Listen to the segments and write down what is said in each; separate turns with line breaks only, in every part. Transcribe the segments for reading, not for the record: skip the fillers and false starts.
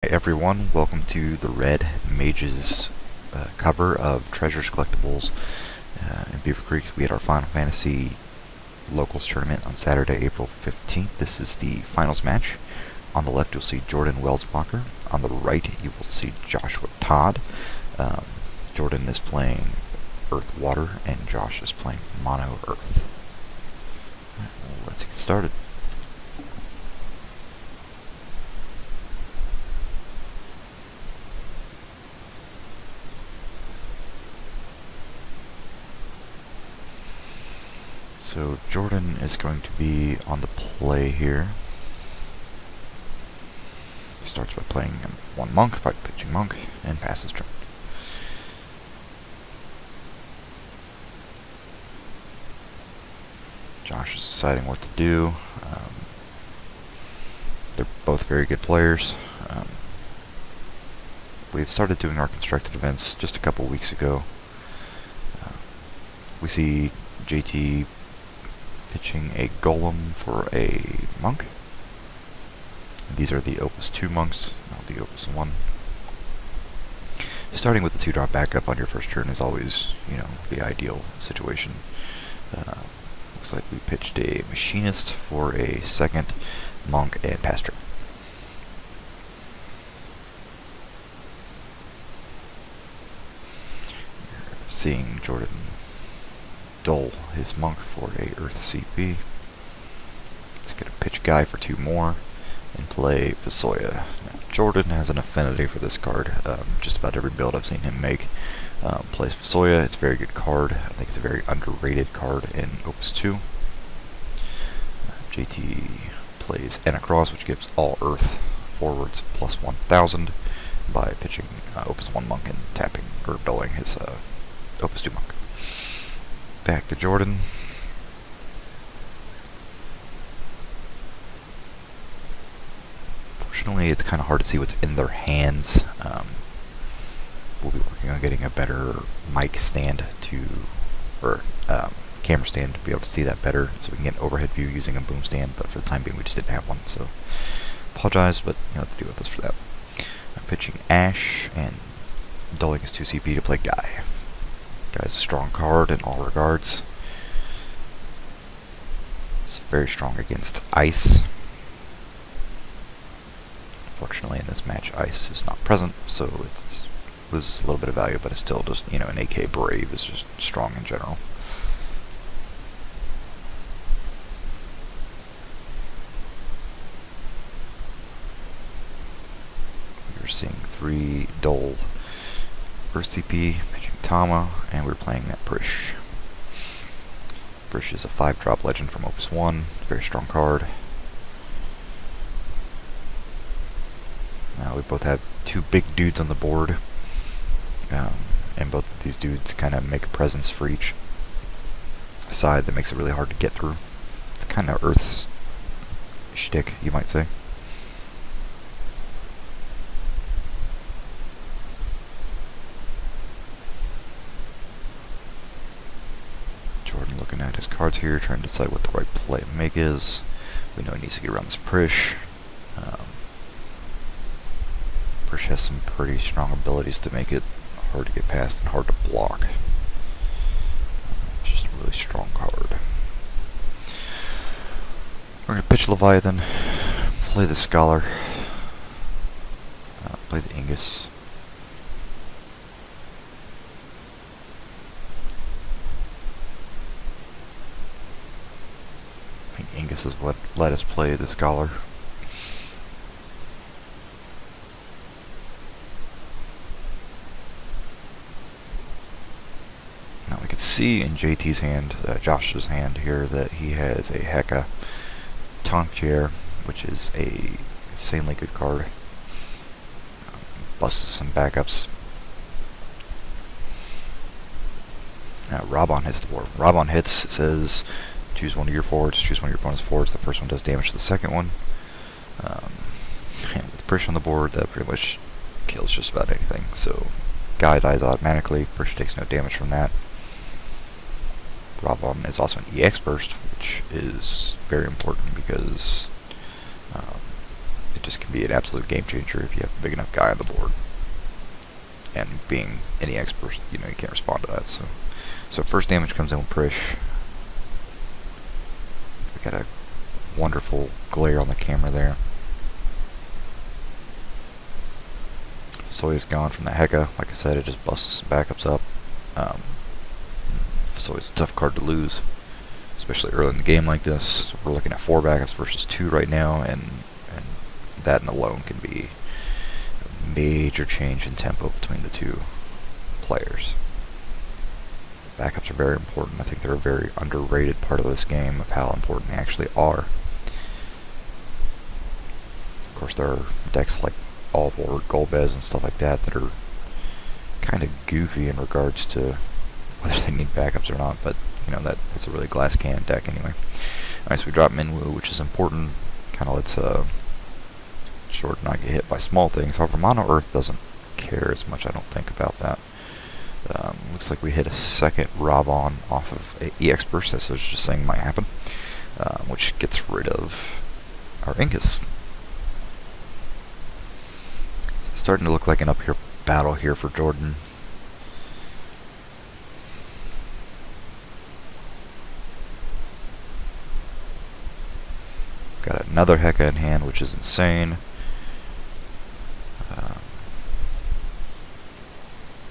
Hey everyone, welcome to the Red Mages cover of Treasures Collectibles in Beaver Creek. We had our Final Fantasy Locals tournament on Saturday, April 15th. This is the finals match. On the left you'll see Jordan Welzbacher. On the right you will see Joshua Todd. Jordan is playing Earth Water and Josh is playing Mono Earth. Well, let's get started. So Jordan is going to be on the play here. He starts by playing one monk, by pitching monk, and passes turn. Josh is deciding what to do. They're both very good players. We've started doing our constructed events just a couple weeks ago. We see JT pitching a golem for a monk. These are the Opus 2 monks, not the Opus 1. Starting with the 2-drop backup on your first turn is always, the ideal situation. Looks like we pitched a machinist for a second monk and pastor. You're seeing Jordan dull his monk for a Earth CP. Let's get a pitch guy for 2 more and play Visoya. Now, Jordan has an affinity for this card. Just about every build I've seen him make plays Visoya. It's a very good card. I think it's a very underrated card in Opus 2. JT plays Anacross, which gives all Earth forwards plus 1,000 by pitching Opus 1 monk and tapping or dulling his Opus 2 monk. Back to Jordan. Fortunately, it's kind of hard to see what's in their hands. We'll be working on getting a better mic stand or camera stand to be able to see that better, so we can get an overhead view using a boom stand, but for the time being we just didn't have one, so apologize, but you have to deal with us for that. I'm pitching Ash and dulling his 2 CP to play Guy. Guy's a strong card in all regards. It's very strong against ice. Fortunately in this match ice is not present, so it loses a little bit of value, but it's still just, an AK Brave is just strong in general. We're seeing 3 dull Earth CP, pitching Tama, and we're playing that Brish. Brish is a 5-drop legend from Opus 1, very strong card. Now we both have 2 big dudes on the board, and both of these dudes kind of make a presence for each side that makes it really hard to get through. It's kind of Earth's shtick, you might say. Jordan looking at his cards here, trying to decide what the right play to make is. We know he needs to get around this Prish. Prish has some pretty strong abilities to make it hard to get past and hard to block. It's just a really strong card. We're going to pitch Leviathan, play the Scholar, play the Ingus. I think Ingus is what let us play the Scholar. Now we can see in JT's hand, Josh's hand here, that he has a Heka Tonk Chair, which is a insanely good card. Busts some backups. Now Robon hits the board. Robon hits, says choose one of your forwards, choose one of your opponent's forwards. The first one does damage to the second one. And with Prish on the board, that pretty much kills just about anything. So Guy dies automatically. Prish takes no damage from that. Robon is also an EX burst, which is very important because it just can be an absolute game changer if you have a big enough guy on the board. And being any expert, you can't respond to that. So first damage comes in with Prish. We got a wonderful glare on the camera there. Soy's gone from the Heka. Like I said, it just busts some backups up. Soy's a tough card to lose, especially early in the game like this. We're looking at 4 backups versus 2 right now, and that alone can be a major change in tempo between the two players. Backups are very important. I think they're a very underrated part of this game of how important they actually are. Of course, there are decks like All or Golbez and stuff like that are kind of goofy in regards to whether they need backups or not, but that's a really glass cannon deck anyway. Alright, so we drop Minwoo, which is important. Kind of lets Jordan not get hit by small things. However, Mono Earth doesn't care as much, I don't think, about that. Looks like we hit a second Robon off of EX Burst, as I was just saying might happen, which gets rid of our Incus. Starting to look like an uphill battle here for Jordan. Got another Heka in hand, which is insane.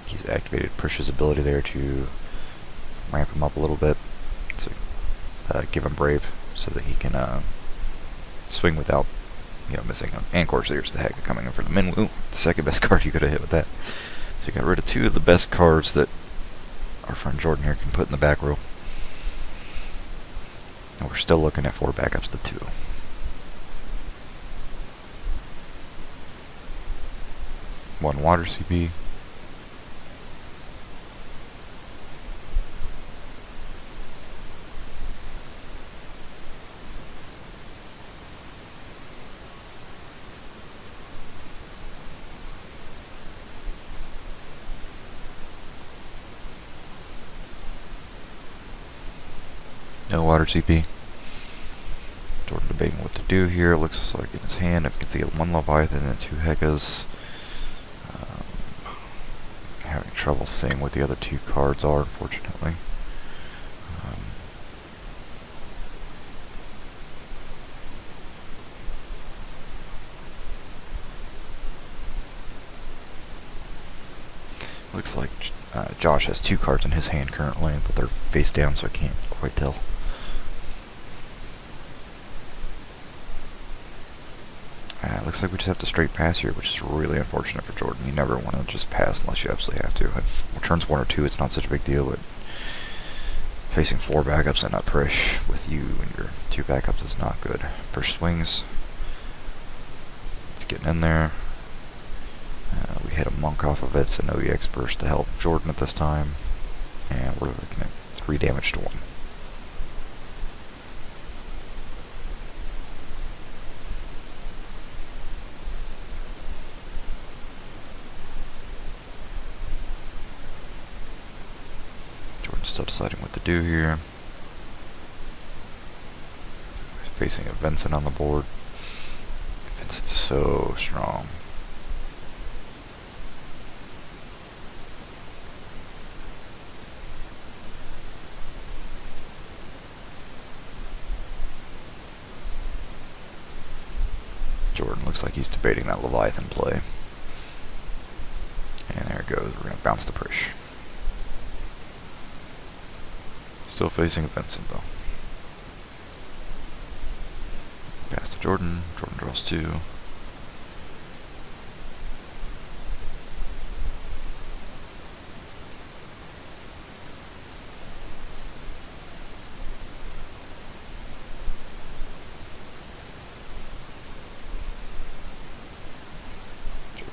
He's activated Prish's ability there to ramp him up a little bit, to give him Brave, so that he can swing without missing him. And of course there's the Heka coming in for the Minwoo, the second best card you could have hit with that. So you got rid of 2 of the best cards that our friend Jordan here can put in the back row. And we're still looking at 4 backups to 2. One water CP. No water CP. Jordan debating what to do here. Looks like in his hand, if you can see 1 Leviathan and 2 Hekas. Having trouble seeing what the other 2 cards are, unfortunately. Looks like Josh has 2 cards in his hand currently, but they're face down, so I can't quite tell. Looks like we just have to straight pass here, which is really unfortunate for Jordan. You never want to just pass unless you absolutely have to. If turns 1 or 2, it's not such a big deal, but facing 4 backups and not Prish with you and your 2 backups is not good. Prish swings. It's getting in there. We hit a Monk off of it, so no EX Burst to help Jordan at this time. And we're looking at 3 damage to 1. Still deciding what to do here. Facing a Vincent on the board. Vincent's so strong. Jordan looks like he's debating that Leviathan play. And there it goes. We're going to bounce the Prish. Still facing Vincent though. Pass to Jordan. Jordan draws 2. Jordan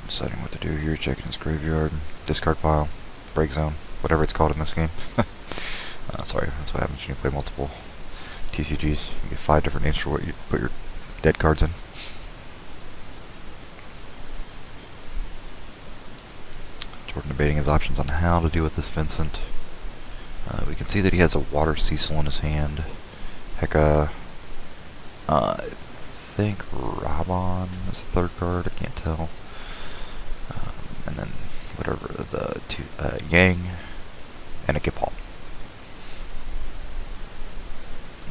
deciding what to do here, checking his graveyard, discard pile, break zone, whatever it's called in this game. Sorry, that's what happens when you play multiple TCGs. You get 5 different names for what you put your dead cards in. Jordan debating his options on how to deal with this Vincent. We can see that he has a Water Cecil in his hand. Heka. think Rabon is the third card, I can't tell. And then whatever, the two, Yang and a Gipal.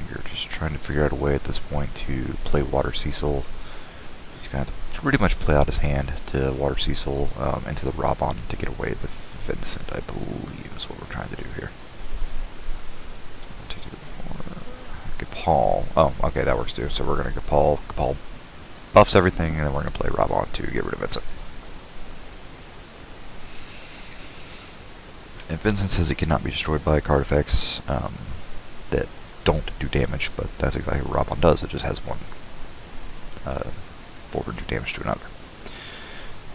You're just trying to figure out a way at this point to play Water Cecil. He's going to pretty much play out his hand to Water Cecil into the Rabon to get away with Vincent, I believe is what we're trying to do here. 1, 2, 3, 4. Gipal. Oh, okay, that works too. So we're going to Gipal. Gipal buffs everything, and then we're going to play Rabon to get rid of Vincent. And Vincent says it cannot be destroyed by card effects that don't do damage, but that's exactly what Rabon does. It just has one forward do damage to another.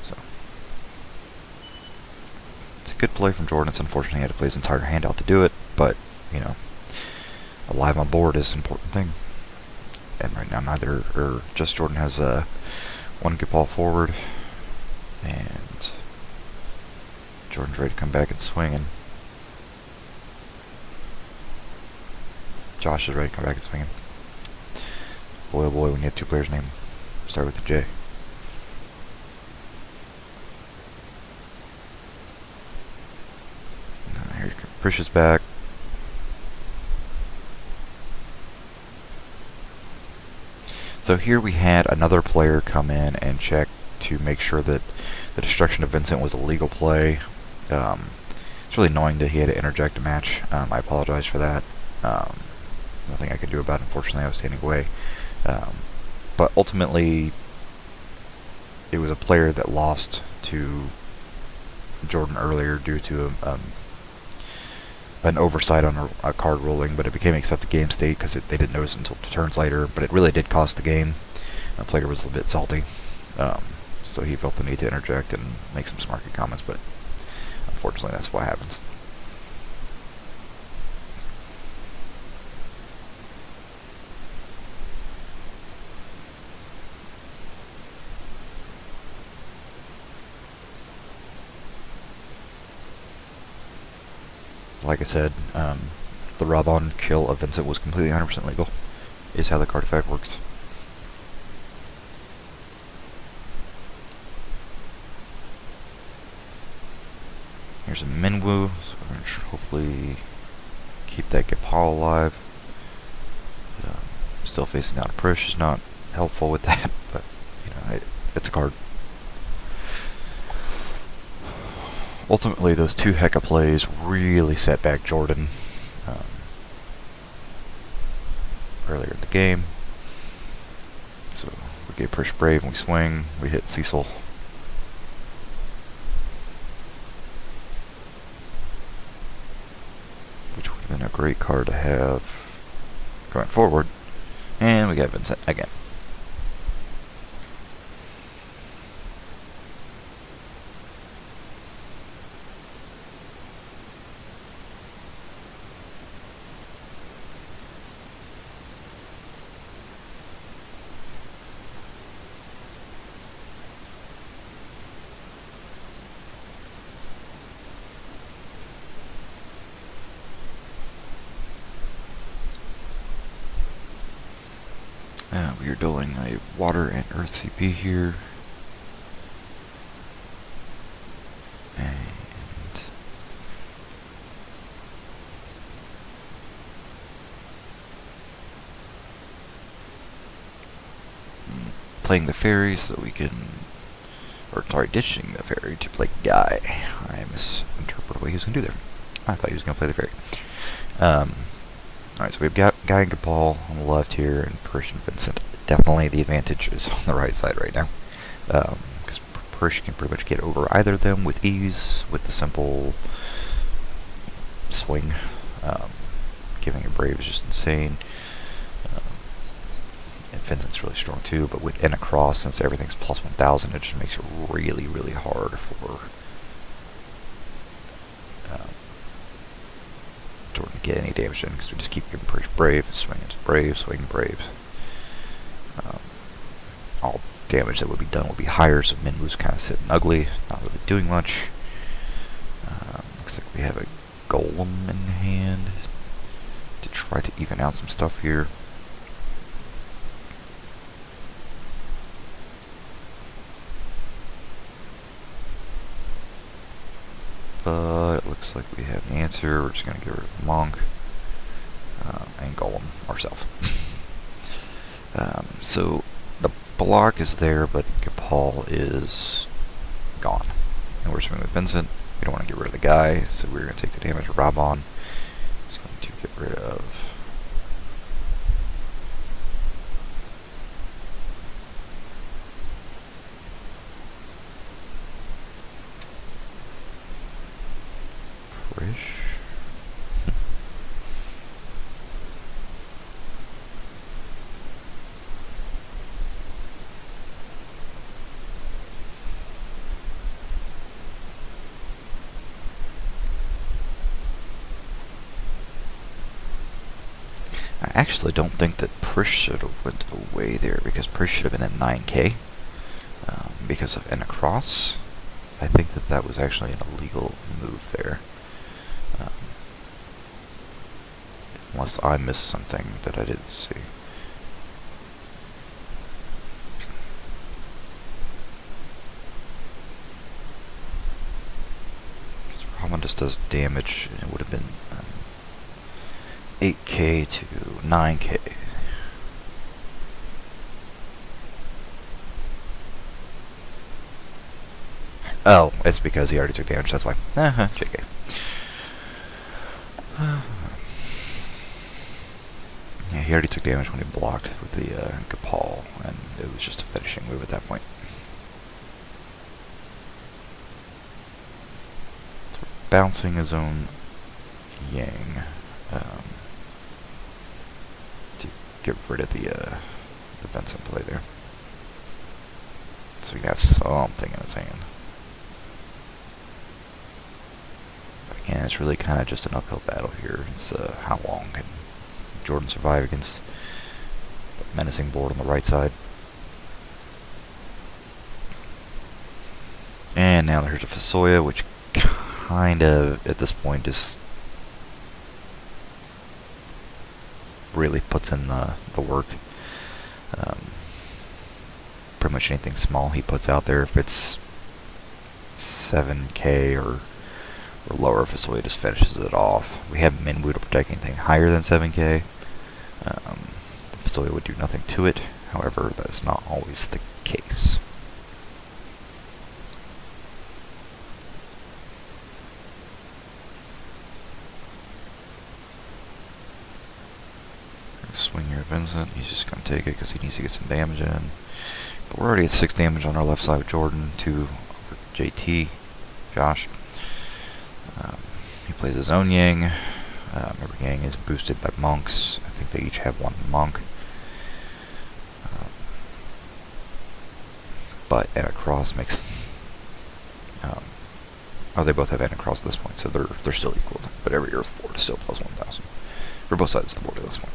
So it's a good play from Jordan. It's unfortunate he had to play his entire hand out to do it, but you know, alive on board is an important thing. And right now, neither or just Jordan has one Gipal forward, and Jordan's ready to come back and swinging. Josh is ready to come back and swinging. Boy, oh boy, when you have two players' name start with a J. Here's Precious back. So here we had another player come in and check to make sure that the destruction of Vincent was a legal play. It's really annoying that he had to interject a match. I apologize for that. Nothing I could do about it. Unfortunately, I was standing away. But ultimately, it was a player that lost to Jordan earlier due to an oversight on a card ruling, but it became accepted game state because they didn't notice until 2 turns later, but it really did cost the game. The player was a bit salty, so he felt the need to interject and make some smart comments, but unfortunately that's what happens. Like I said, the Rabon kill of Vincent was completely 100% legal, is how the card effect works. Here's a Minwoo, so we're going to hopefully keep that Gipal alive. Still facing down a Prish is not helpful with that, but you know, it's a card. Ultimately, those 2 Heka plays really set back Jordan earlier in the game. So we gave Prish Brave and we swing, we hit Cecil. Which would have been a great card to have going forward. And we got Vincent again. We are doing a Water and Earth CP here. And playing the fairy so that we can, or sorry, ditching the fairy to play Guy. I misinterpreted what he was going to do there. I thought he was going to play the fairy. Alright, so we've got Guy and Gipal on the left here, and Prish and Vincent. Definitely the advantage is on the right side right now. Because Prish can pretty much get over either of them with ease, with the simple swing. Giving a Brave is just insane. And Vincent's really strong too, but within a cross, since everything's plus 1000, it just makes it really, really hard for Jordan to get any damage in, because we just keep giving Prish Brave, swing into Brave, swing Brave. All damage that would be done would be higher, so Minwoo's kind of sitting ugly, not really doing much. Looks like we have a Golem in hand to try to even out some stuff here. but it looks like we have the answer. We're just going to get rid of Monk and Golem ourselves. So the block is there, but Gapal is gone. And we're swimming with Vincent. We don't want to get rid of the guy, so we're going to take the damage of Rabon. Just going to get rid of Frisch. I actually don't think that Prish should have went away there, because Prish should have been at 9k because of N across. I think that that was actually an illegal move there. Unless I missed something that I didn't see. Because Ramen just does damage, and it would have been 8k to 9k. Oh, it's because he already took damage, that's why. JK. Yeah, he already took damage when he blocked with the Gapal, and it was just a finishing move at that point. So we're bouncing his own Yang to get rid of the Vincent play there. So he can have something in his hand. But again, it's really kind of just an uphill battle here. It's how long can Jordan survive against the menacing board on the right side. And now there's a Fasoya, which kind of, at this point, just really puts in the work. Pretty much anything small he puts out there, if it's 7k or lower, Fasoya just finishes it off. We have Minwu to protect anything higher than 7k. Fasoya would do nothing to it. However, that is not always the case. Swing here at Vincent. He's just going to take it because he needs to get some damage in. But we're already at 6 damage on our left side with Jordan, 2 over JT, Josh. He plays his own Yang. Every Yang is boosted by monks. I think they each have 1 monk. But N across makes... oh, they both have N across at this point, so they're still equal. But every Earth board is still plus 1,000. For both sides of the board at this point.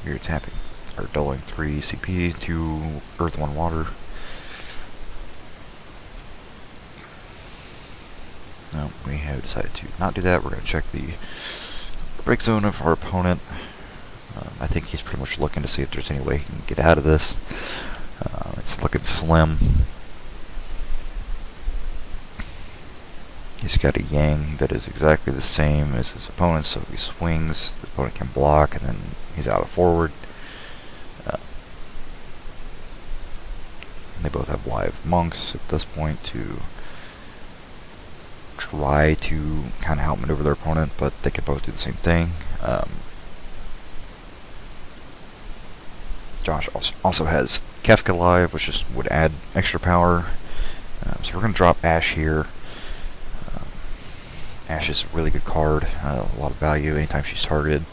You're tapping, or doling 3 CP, 2 Earth, 1 Water. No, we have decided to not do that. We're going to check the break zone of our opponent. I think he's pretty much looking to see if there's any way he can get out of this. It's looking slim. He's got a Yang that is exactly the same as his opponent, so if he swings, the opponent can block, and then he's out of forward. They both have live monks at this point to try to kind of outmaneuver their opponent, but they can both do the same thing. Josh also has Kefka live, which just would add extra power. So we're going to drop Ash here. Ash is a really good card, a lot of value anytime she's targeted.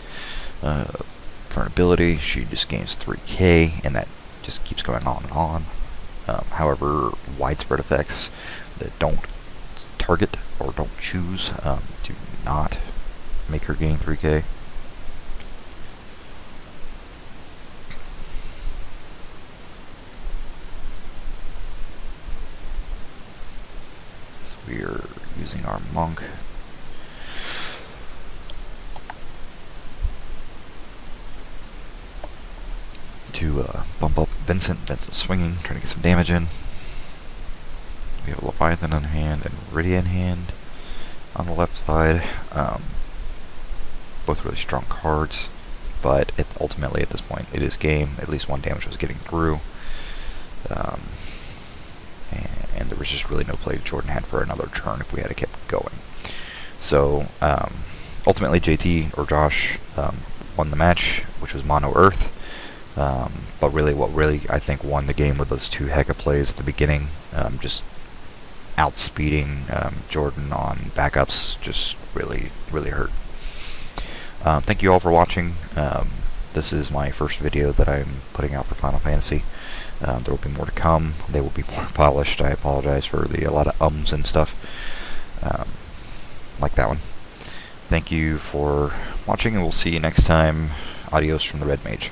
For an ability, she just gains 3k, and that just keeps going on and on. However, widespread effects that don't target or don't choose do not make her gain 3k. So we are using our monk. To bump up Vincent. Vincent's swinging, trying to get some damage in. We have Leviathan on hand and Viridian in hand on the left side. Both really strong cards, but ultimately at this point it is game. At least one damage was getting through. And there was just really no play Jordan had for another turn if we had kept going. So ultimately JT or Josh won the match, which was Mono Earth. But really, what I think won the game were those two Heka plays at the beginning. Just outspeeding Jordan on backups just really hurt. Thank you all for watching. This is my first video that I'm putting out for Final Fantasy. There will be more to come. They will be more polished. I apologize for a lot of ums and stuff like that one. Thank you for watching, and we'll see you next time. Adios from the Red Mage.